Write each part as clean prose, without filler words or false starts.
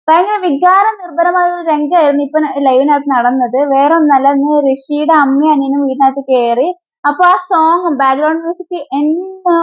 ഭയങ്കര വികാര നിർഭരമായ ഒരു രംഗമായിരുന്നു ഇപ്പൊ ലൈവിനകത്ത് നടന്നത്. വേറെ ഒന്നല്ല, ഇന്ന് ഋഷിയുടെ അമ്മയും അനിയനും വീട്ടിനകത്ത് കയറി. അപ്പൊ ആ സോങ് ബാക്ക്ഗ്രൗണ്ട് മ്യൂസിക് എന്റെ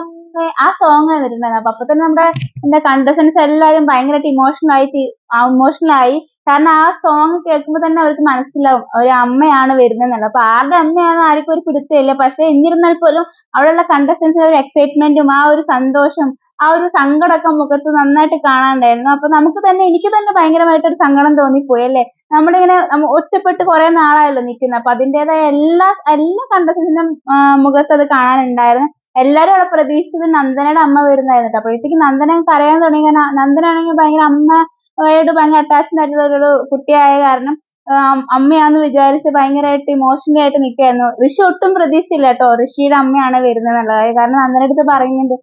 ആ സോങ് വന്നിട്ടുണ്ടായിരുന്നു. അപ്പൊ തന്നെ നമ്മുടെ എന്താ കണ്ടസ്റ്റൻസ് എല്ലാവരും ഭയങ്കരമായിട്ട് ഇമോഷണൽ ആയി. കാരണം ആ സോങ് കേൾക്കുമ്പോൾ തന്നെ അവർക്ക് മനസ്സിലാവും ഒരു അമ്മയാണ് വരുന്നതെന്നുള്ളത്. അപ്പൊ ആരുടെ അമ്മയാണെന്ന് ആർക്കും ഒരു പിടുത്തമില്ല. പക്ഷെ എന്നിരുന്നാൽ പോലും അവിടെയുള്ള കണ്ടസ്റ്റൻസിന് ഒരു എക്സൈറ്റ്മെന്റും ആ ഒരു സന്തോഷം ആ ഒരു സങ്കടമൊക്കെ മുഖത്ത് നന്നായിട്ട് കാണാനുണ്ടായിരുന്നു. അപ്പൊ എനിക്ക് തന്നെ ഭയങ്കരമായിട്ടൊരു സങ്കടം തോന്നിപ്പോയി അല്ലേ. നമ്മളിങ്ങനെ ഒറ്റപ്പെട്ട് കുറെ നാളായല്ലോ നിൽക്കുന്നത്. അപ്പൊ അതിന്റേതായ എല്ലാ എല്ലാ കണ്ടസ്റ്റൻസിനും മുഖത്ത് അത് കാണാനുണ്ടായിരുന്നു. എല്ലാരും അവിടെ പ്രതീക്ഷിച്ചത് നന്ദനയുടെ അമ്മ വരുന്നതായിരുന്നു. അപ്പോഴത്തേക്ക് നന്ദന കരയാൻ തുടങ്ങി. കാരണം നന്ദനാണെങ്കിൽ ഭയങ്കര അമ്മയോട് ഭയങ്കര അറ്റാച്ച്ഡ് ആയിട്ടുള്ള ഒരു കുട്ടിയായ കാരണം അമ്മയാന്ന് വിചാരിച്ച് ഭയങ്കരമായിട്ട് ഇമോഷണലി ആയിട്ട് നിൽക്കുകയായിരുന്നു. ഋഷി ഒട്ടും പ്രതീക്ഷയില്ല കേട്ടോ ഋഷിയുടെ അമ്മയാണ് വരുന്നത് എന്നുള്ളത്. കാരണം നന്ദനയുടെ അടുത്ത് പറയുന്നുണ്ട്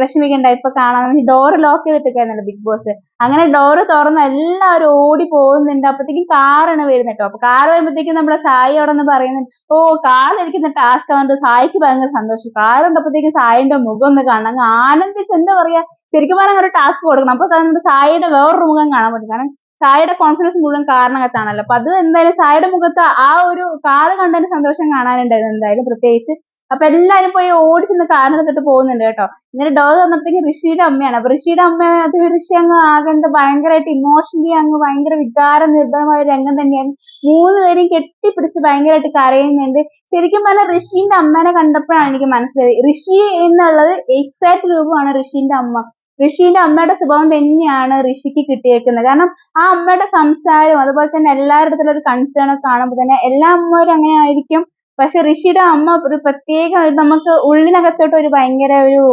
വിഷമിക്കണ്ട, ഇപ്പൊ കാണാൻ ഡോറ് ലോക്ക് ചെയ്തിട്ടൊക്കെയായിരുന്നല്ലോ ബിഗ് ബോസ്. അങ്ങനെ ഡോറ് തുറന്ന് എല്ലാവരും ഓടി പോകുന്നുണ്ട്. അപ്പത്തേക്കും കാറാണ് വരുന്നത് കേട്ടോ. അപ്പൊ കാർ വരുമ്പോഴത്തേക്കും നമ്മുടെ സായി അവിടെ നിന്ന് പറയുന്നുണ്ട്, ഓ കാറിലിരിക്കുന്ന ടാസ്ക് ആവുന്നത് സായിക്ക് ഭയങ്കര സന്തോഷം. കാർ കണ്ടപ്പോഴത്തേക്കും സായിന്റെ മുഖം ഒന്ന് കാണാം, അങ്ങ് ആനന്ദിച്ച് എന്താ പറയാ, ശരിക്കും പറഞ്ഞാൽ ഒരു ടാസ്ക് കൊടുക്കണം. അപ്പൊ നമ്മുടെ സായിയുടെ വേറൊരു മുഖം കാണാൻ പറ്റും. കാരണം സായിയുടെ കോൺഫിഡൻസ് മുഴുവൻ കാറിനകത്താണല്ലോ. അപ്പൊ അത് എന്തായാലും സായിയുടെ മുഖത്ത് ആ ഒരു കാറ് കണ്ടതിന്റെ സന്തോഷം കാണാനുണ്ടായിരുന്നു എന്തായാലും പ്രത്യേകിച്ച്. അപ്പൊ എല്ലാരും പോയി ഓടിച്ചെന്ന് കാറിനകത്തിട്ട് പോകുന്നുണ്ട് കേട്ടോ. എന്നിട്ട് ഡോർ തന്നപ്പോഴത്തേക്ക് ഋഷിയുടെ അമ്മയാണ്. അപ്പൊ ഋഷിയുടെ അമ്മ അത് ഋഷി അങ്ങ് ആകെ ഭയങ്കരമായിട്ട് ഇമോഷണലി അങ്ങ് ഭയങ്കര വികാര നിർഭരമായ ഒരു രംഗം തന്നെയാണ്. മൂന്നുപേരും കെട്ടിപ്പിടിച്ച് ഭയങ്കരമായിട്ട് കരയുന്നുണ്ട്. ശരിക്കും പറഞ്ഞാൽ ഋഷിന്റെ അമ്മേനെ കണ്ടപ്പോഴാണ് എനിക്ക് മനസ്സിലായത് ഋഷി എന്നുള്ളത് എക്സാക്ട് രൂപമാണ് ഋഷിന്റെ അമ്മ. ഋഷിന്റെ അമ്മയുടെ സ്വഭാവം തന്നെയാണ് ഋഷിക്ക് കിട്ടിയേക്കുന്നത്. കാരണം ആ അമ്മയുടെ സംസാരം അതുപോലെ തന്നെ എല്ലാവരുടെ അടുത്തുള്ള ഒരു കൺസേൺ ഒക്കെ കാണുമ്പോൾ തന്നെ എല്ലാ അമ്മമാരും അങ്ങനെ ആയിരിക്കും. പക്ഷെ ഋഷിയുടെ അമ്മ ഒരു പ്രത്യേക നമുക്ക് ഉള്ളിനകത്തോട്ട് ഒരു ഭയങ്കര ഒരു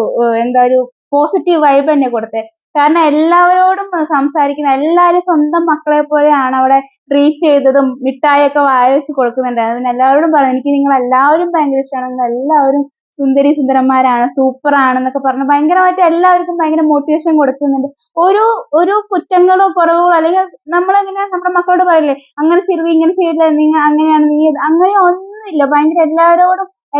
എന്താ ഒരു പോസിറ്റീവ് വൈബ് തന്നെ കൊടുത്തത്. കാരണം എല്ലാവരോടും സംസാരിക്കുന്ന എല്ലാവരും സ്വന്തം മക്കളെ പോലെയാണ് അവിടെ ട്രീറ്റ് ചെയ്തതും മിഠായിയൊക്കെ വായ വെച്ച് കൊടുക്കുന്നുണ്ടായിരുന്നു. പിന്നെ എല്ലാവരോടും പറഞ്ഞു എനിക്ക് നിങ്ങൾ എല്ലാവരും ഭയങ്കര ഇഷ്ടമാണ്, നിങ്ങൾ എല്ലാവരും സുന്ദരി സുന്ദരന്മാരാണ്, സൂപ്പർ ആണെന്നൊക്കെ പറഞ്ഞ് ഭയങ്കരമായിട്ട് എല്ലാവർക്കും ഭയങ്കര മോട്ടിവേഷൻ കൊടുക്കുന്നുണ്ട്. ഒരു ഒരു കുറ്റങ്ങളോ കുറവുകളോ അല്ലെങ്കിൽ നമ്മളെങ്ങനെ നമ്മുടെ മക്കളോട് പറയില്ലേ അങ്ങനെ ചെയ്യരുത് ഇങ്ങനെ ചെയ്യില്ല നിങ്ങൾ അങ്ങനെയാണ് നീ അങ്ങനെ ഒന്നുമില്ല. ഭയങ്കര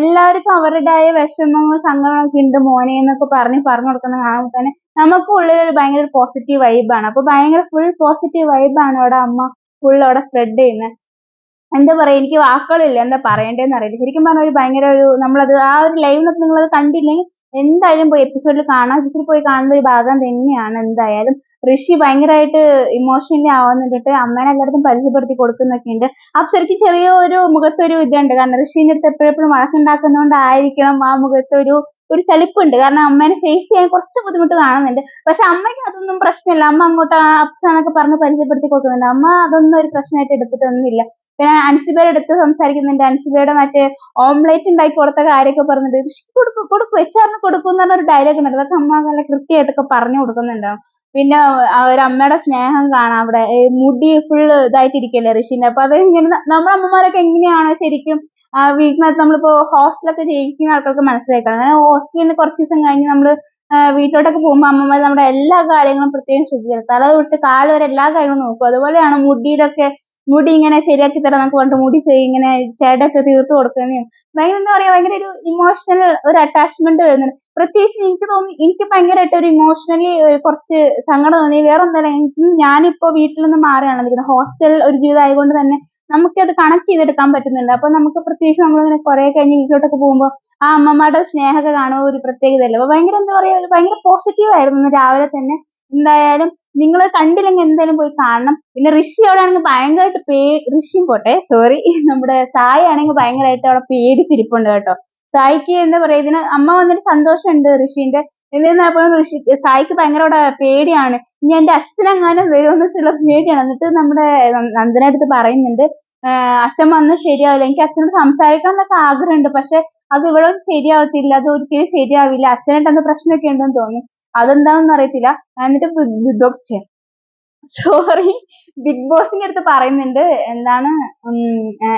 എല്ലാവർക്കും അവരുടേതായ വിഷമങ്ങളും സങ്കടങ്ങളൊക്കെ ഉണ്ട് മോനെ എന്നൊക്കെ പറഞ്ഞു കൊടുക്കുന്ന കാണുമ്പോൾ തന്നെ നമുക്ക് ഉള്ളിൽ ഒരു ഭയങ്കര പോസിറ്റീവ് വൈബാണ്. അപ്പൊ ഭയങ്കര ഫുൾ പോസിറ്റീവ് വൈബാണ് അവിടെ അമ്മ ഫുൾ അവിടെ സ്പ്രെഡ് ചെയ്യുന്നത്. എന്താ പറയാ, എനിക്ക് വാക്കുകളില്ല എന്താ പറയണ്ടേന്ന് അറിയില്ല. ശരിക്കും പറഞ്ഞാൽ ഒരു ഭയങ്കര ഒരു നമ്മളത് ആ ഒരു ലൈവിനകത്ത് നിങ്ങളത് കണ്ടില്ലെങ്കിൽ എന്തായാലും പോയി എപ്പിസോഡിൽ കാണാം. എപ്പിസോഡിൽ പോയി കാണുന്ന ഒരു ഭാഗം തന്നെയാണ് എന്തായാലും. ഋഷി ഭയങ്കരമായിട്ട് ഇമോഷണലി ആവുന്നുണ്ടിട്ട് അമ്മേനെ എല്ലായിടത്തും പരിചയപ്പെടുത്തി കൊടുക്കുന്നൊക്കെ ഉണ്ട്. അപ്പൊ ശരിക്കും ചെറിയൊരു മുഖത്തൊരു ഇതുണ്ട്. കാരണം ഋഷീന്റെ അടുത്ത് എപ്പോഴെപ്പോഴും വഴക്കുണ്ടാക്കുന്നോണ്ടായിരിക്കണം ആ മുഖത്തൊരു ഒരു ചലിപ്പുണ്ട്. കാരണം അമ്മേനെ ഫേസ് ചെയ്യാൻ കുറച്ച് ബുദ്ധിമുട്ട് കാണുന്നുണ്ട്. പക്ഷെ അമ്മയ്ക്ക് അതൊന്നും പ്രശ്നമില്ല. അമ്മ അങ്ങോട്ട് അപ്സരാന്നൊക്കെ പറഞ്ഞ് പരിചയപ്പെടുത്തി കൊടുക്കുന്നുണ്ട്. അമ്മ അതൊന്നും ഒരു പ്രശ്നമായിട്ട് എടുത്തിട്ടൊന്നുമില്ല. പിന്നെ അൻസിബയുടെ അടുത്ത് സംസാരിക്കുന്നുണ്ട്. അൻസിബയുടെ മറ്റേ ഓംലേറ്റ് ഉണ്ടാക്കി കൊടുത്ത കാര്യമൊക്കെ പറഞ്ഞിട്ട് കൊടുക്കും എച്ചാറിന് കൊടുക്കും എന്ന് പറഞ്ഞ ഒരു ഡയലോഗ് ഉണ്ട്. അതൊക്കെ അമ്മ നല്ല കൃത്യമായിട്ടൊക്കെ പറഞ്ഞു കൊടുക്കുന്നുണ്ടാവും. പിന്നെ ഒരു അമ്മയുടെ സ്നേഹം കാണാം അവിടെ. മുടി ഫുള്ള് ഇതായിട്ടിരിക്കല്ലേ ഋഷിന്റെ. അപ്പൊ അത് ഇങ്ങനെ നമ്മുടെ അമ്മമാരൊക്കെ എങ്ങനെയാണോ ശരിക്കും വീട്ടിനകത്ത് നമ്മളിപ്പോ ഹോസ്റ്റലൊക്കെ ജീവിക്കുന്ന ആൾക്കാർക്ക് മനസ്സിലാക്കണം. അങ്ങനെ ഹോസ്റ്റലിൽ കുറച്ച് ദിവസം കഴിഞ്ഞ് നമ്മള് വീട്ടിലോട്ടൊക്കെ പോകുമ്പോൾ അമ്മമാർ നമ്മുടെ എല്ലാ കാര്യങ്ങളും പ്രത്യേകം ശ്രദ്ധിക്കണം. തല തൊട്ട് കാല് വരെ എല്ലാ കാര്യങ്ങളും നോക്കും. അതുപോലെയാണ് മുടി ഇങ്ങനെ ശരിയാക്കി തരാൻ നമുക്ക് പറഞ്ഞിട്ട് മുടി ഇങ്ങനെ ചേട്ടൊക്കെ തീർത്ത് കൊടുക്കുന്നതും ഭയങ്കര എന്താ പറയാ ഭയങ്കര ഒരു ഇമോഷണൽ ഒരു അറ്റാച്ച്മെന്റ് വരുന്നുണ്ട്. പ്രത്യേകിച്ച് എനിക്ക് ഭയങ്കരമായിട്ട് ഒരു ഇമോഷണലി കുറച്ച് സങ്കടം തോന്നി. വേറെ ഒന്നല്ല, ഞാനിപ്പോ വീട്ടിൽ നിന്ന് മാറിയാണ് നിൽക്കുന്നത്. ഹോസ്റ്റൽ ഒരു ജീവിതം ആയതുകൊണ്ട് തന്നെ നമുക്കത് കണക്ട് ചെയ്തെടുക്കാൻ പറ്റുന്നുണ്ട്. അപ്പൊ നമുക്ക് പ്രത്യേകിച്ച് നമ്മളിങ്ങനെ കുറെ കഴിഞ്ഞ് വീട്ടിലോട്ടൊക്കെ പോകുമ്പോൾ ആ അമ്മമാരുടെ സ്നേഹമൊക്കെ കാണുമ്പോൾ ഒരു പ്രത്യേകതയല്ലേ. അപ്പൊ ഭയങ്കര എന്താ പറയാ ഒരു ഭയങ്കര പോസിറ്റീവ് ആയിരുന്നു രാവിലെ തന്നെ. എന്തായാലും നിങ്ങൾ കണ്ടില്ലെങ്കിൽ എന്തായാലും പോയി കാണണം. പിന്നെ ഋഷി അവിടെ ആണെങ്കിൽ ഭയങ്കരമായിട്ട് ഋഷിയും പോട്ടെ സോറി, നമ്മുടെ സായി ആണെങ്കിൽ ഭയങ്കരമായിട്ട് അവിടെ പേടിച്ചിരിപ്പുണ്ട് കേട്ടോ. സായിക്ക് എന്താ പറയാ ഇതിന് അമ്മ വന്നിട്ട് സന്തോഷമുണ്ട് ഋഷിന്റെ. എന്നിരുന്നപ്പോഴും സായിക്ക് ഭയങ്കര അവിടെ പേടിയാണ്. ഇനി എന്റെ അച്ഛനെങ്ങാനും വരുമെന്ന് വെച്ചുള്ള പേടിയാണ്. എന്നിട്ട് നമ്മുടെ നന്ദന അടുത്ത് പറയുന്നുണ്ട് അച്ഛൻ വന്ന് ശരിയാവില്ല, എനിക്ക് അച്ഛനോട് സംസാരിക്കണം എന്നൊക്കെ ആഗ്രഹമുണ്ട്. പക്ഷെ അത് ഇവിടെ ശരിയാവത്തില്ല, അത് ഒരിക്കലും ശരിയാവില്ല, അച്ഛനായിട്ട് എന്താ പ്രശ്നമൊക്കെ ഉണ്ടെന്ന് തോന്നുന്നു, അതെന്താണെന്ന് അറിയത്തില്ല. എന്നിട്ട് സോറി ബിഗ് ബോസിന്റെ അടുത്ത് പറയുന്നുണ്ട് എന്താണ്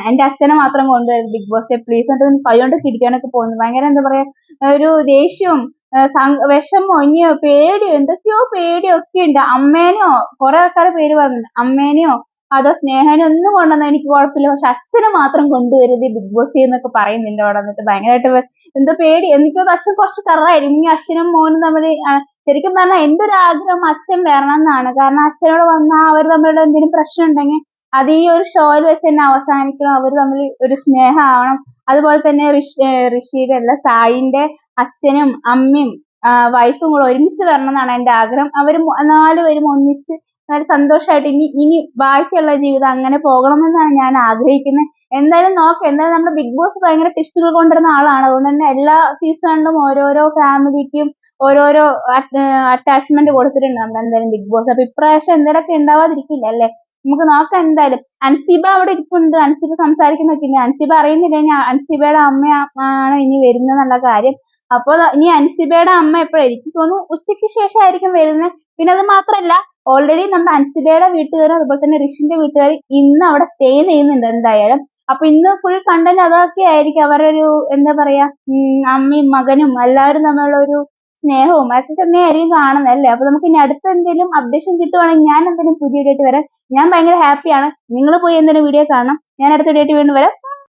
എന്റെ അച്ഛനെ മാത്രം കൊണ്ടുവരും ബിഗ് ബോസ് പ്ലീസ്. എന്നിട്ട് കൈകൊണ്ട് പിടിക്കാനൊക്കെ പോകുന്നു. ഭയങ്കര എന്താ പറയാ ഒരു ദേഷ്യവും വിഷമോ ഇനിയോ പേടിയോ എന്തൊക്കെയോ പേടിയോ ഒക്കെ ഉണ്ട്. അമ്മേനെയോ കുറെ ആൾക്കാരെ പേര് പറഞ്ഞിട്ടുണ്ട്. അമ്മേനെയോ അതോ സ്നേഹനൊന്നും കൊണ്ടുവന്നാൽ എനിക്ക് കുഴപ്പമില്ല, പക്ഷെ അച്ഛനെ മാത്രം കൊണ്ടുവരുത് ബിഗ് ബോസ് എന്നൊക്കെ പറയുന്നുണ്ട് അവിടെ വന്നിട്ട്. ഭയങ്കരമായിട്ട് എന്തോ പേടി. എനിക്കത് അച്ഛൻ കുറച്ച് ടെററായിരുന്നു. ഇനി അച്ഛനും മോനും തമ്മിൽ ശരിക്കും പറഞ്ഞാൽ എന്റെ ഒരു ആഗ്രഹം അച്ഛൻ വരണം എന്നാണ്. കാരണം അച്ഛനോട് വന്നാൽ അവർ തമ്മിലുള്ള എന്തെങ്കിലും പ്രശ്നം ഉണ്ടെങ്കിൽ അത് ഈ ഒരു ഷോയിൽ വെച്ച് തന്നെ അവസാനിക്കണം. അവർ തമ്മിൽ ഒരു സ്നേഹമാവണം. അതുപോലെ തന്നെ ഋഷിയുടെ അല്ല, സായിന്റെ അച്ഛനും അമ്മയും വൈഫും കൂടെ ഒരുമിച്ച് വരണം എന്നാണ് എന്റെ ആഗ്രഹം. അവർ 4 പേരും ഒന്നിച്ച് നല്ല സന്തോഷമായിട്ട് ഇനി ബാക്കിയുള്ള ജീവിതം അങ്ങനെ പോകണമെന്നാണ് ഞാൻ ആഗ്രഹിക്കുന്നത്. എന്തായാലും നോക്കാം. എന്തായാലും നമ്മുടെ ബിഗ് ബോസ് ഭയങ്കര ട്വിസ്റ്റുകൾ കൊണ്ടുവരുന്ന ആളാണ്. അതുകൊണ്ട് തന്നെ എല്ലാ സീസണിലും ഓരോരോ ഫാമിലിക്കും ഓരോരോ അറ്റാച്ച്മെന്റ് കൊടുത്തിട്ടുണ്ട് നമ്മുടെ എന്തായാലും ബിഗ് ബോസ്. അപ്പൊ ഇപ്രാവശ്യം എന്തെങ്കിലുമൊക്കെ ഉണ്ടാവാതിരിക്കില്ല അല്ലേ? നമുക്ക് നോക്കാം എന്തായാലും. അൻസിബ അവിടെ ഇരിപ്പുണ്ട്. അൻസിബ സംസാരിക്കുന്നൊക്കെ ഉണ്ട്. അൻസിബ അറിയുന്നില്ല ഇനി അൻസിബയുടെ അമ്മയാണ് ഇനി വരുന്നതെന്നുള്ള കാര്യം. അപ്പൊ ഇനി അൻസിബയുടെ അമ്മ എപ്പോഴായിരിക്കും? എനിക്ക് തോന്നുന്നു ഉച്ചയ്ക്ക് ശേഷമായിരിക്കും വരുന്നത്. പിന്നെ അത് മാത്രമല്ല, ഓൾറെഡി നമ്മുടെ അൻസിബയുടെ വീട്ടുകാരും അതുപോലെ തന്നെ ഋഷിന്റെ വീട്ടുകാരും ഇന്ന് അവിടെ സ്റ്റേ ചെയ്യുന്നുണ്ട് എന്തായാലും. അപ്പൊ ഇന്ന് ഫുൾ കണ്ടന്റ് അതൊക്കെ ആയിരിക്കും. അവരുടെ ഒരു എന്താ പറയാ, അമ്മയും മകനും എല്ലാവരും തമ്മിലുള്ള ഒരു സ്നേഹവും അതൊക്കെ തന്നെയായിരിക്കും കാണുന്നത് അല്ലേ? അപ്പൊ നമുക്ക് ഇനി അടുത്ത എന്തെങ്കിലും അപ്ഡേഷൻ കിട്ടുവാണെങ്കിൽ ഞാൻ എന്തെങ്കിലും പുതിയ വീഡിയോ ആയിട്ട് വരാം. ഞാൻ ഭയങ്കര ഹാപ്പിയാണ്. നിങ്ങൾ പോയി എന്തെങ്കിലും വീഡിയോ കാണണം. ഞാൻ അടുത്ത വീഡിയോ ആയിട്ട് വീണ്ടും വരാം.